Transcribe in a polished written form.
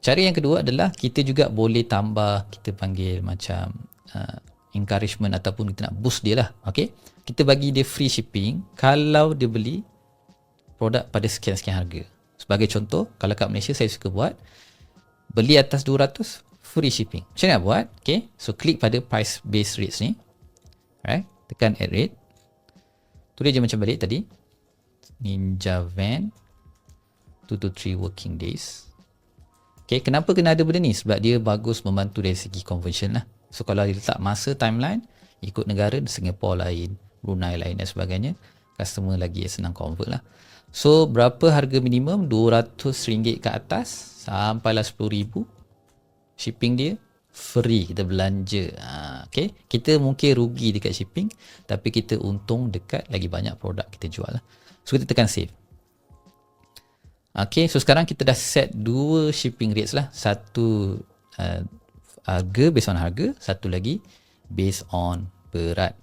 Cara yang kedua adalah kita juga boleh tambah, kita panggil macam encouragement ataupun kita nak boost dia lah. Okay? Kita bagi dia free shipping kalau dia beli produk pada sekian-sekian harga. Sebagai contoh, kalau kat Malaysia saya suka buat, beli atas 200, free shipping. Macam mana nak buat? Okay? So klik pada price base rates ni. Alright? Tekan add rate. Tulis je macam balik tadi. Ninja Van 2 to 3 working days. Okay, kenapa kena ada benda ni? Sebab dia bagus membantu dari segi conversion lah. So kalau dia letak masa timeline, ikut negara, Singapore lain, Brunei lain dan sebagainya, customer lagi senang convert lah. So berapa harga minimum? RM200 ke atas sampailah RM10,000. Shipping dia free, kita belanja. Okay, kita mungkin rugi dekat shipping, tapi kita untung dekat lagi banyak produk kita jual lah. So kita tekan save. Okay, so sekarang kita dah set dua shipping rates lah. Satu harga, based on harga. Satu lagi based on berat